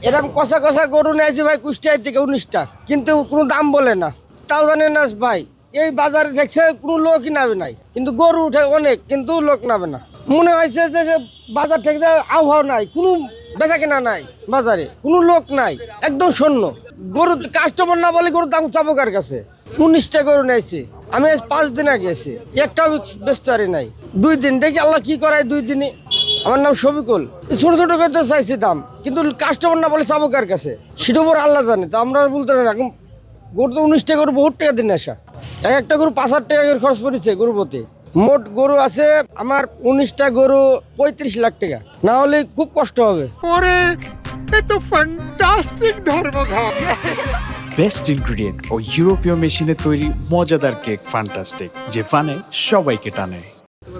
এরকম কষা কষা গরু নিয়েছি ভাই কুষ্টিয়ার থেকে 19টা, কিন্তু কোনো দাম বলে না। তাও জানেন না ভাই, এই বাজারে দেখছে কোনো লোকই নাবে নাই, কিন্তু গরু উঠে অনেক, কিন্তু লোক নাবে না। মনে হয়েছে যে বাজার থেকে আবহাওয়া নাই, কোনো বেচা কেনা নাই, বাজারে কোনো লোক নাই, একদম শূন্য। গরু কাস্টমার না বলে গরুর দাম চাবো কার কাছে। 19টা গরু নিয়েছি আমি, 5 দিন আগে এসে একটাও ব্যস্ত আরে নাই। 2 দিন দেখি আল্লাহ কি করায়। 2 দিনই আমার নাম শফিকুল। ছোট ছোট করতে চাইছি দাম, কিন্তু কাস্টমার না বলে চাবো কার কাছে, সেটা উপর আল্লাহ জানে। তো আমরা বলতে না, এখন গরু তো 19টা গরু বহুত টাকা দিন আসা। একটা গরু 5,000 টাকা করে খরচ পড়েছে গরু প্রতি। মোট গরু আছে আমার 19টা গরু 35 লাখ টাকা, না হলে খুব কষ্ট হবে। ওরে এ তো ফ্যান্টাস্টিক ধর্মঘট। বেস্ট ইনগ্রিডিয়েন্ট ও ইউরোপীয় মেশিনে তৈরি মজাদার কেক ফ্যান্টাস্টিক, যে ফানে সবাইকে টানে।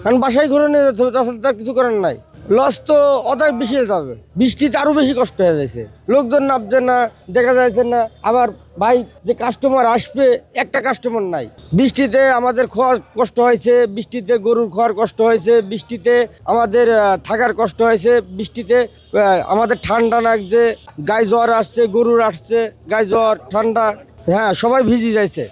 কারণ বাসায় ঘুরে নিয়ে যেতে হবে, তাছাড়া তার কিছু করার নাই। লস তো অনেক বেশি হয়ে যাবে, বৃষ্টিতে আরো বেশি কষ্ট হয়ে যাচ্ছে, লোকজন নামছে না, দেখা যাচ্ছে না। আবার ভাই যে কাস্টমার আসবে, একটা কাস্টমার নাই। বৃষ্টিতে আমাদের খাওয়ার কষ্ট হয়েছে, বৃষ্টিতে গরুর খাওয়ার কষ্ট হয়েছে, বৃষ্টিতে আমাদের থাকার কষ্ট হয়েছে, বৃষ্টিতে আমাদের ঠান্ডা লাগছে, গায়ে জ্বর আসছে, গরুর আসছে গায়ে জ্বর ঠান্ডা। হ্যাঁ, সবাই ভিজে যাচ্ছে।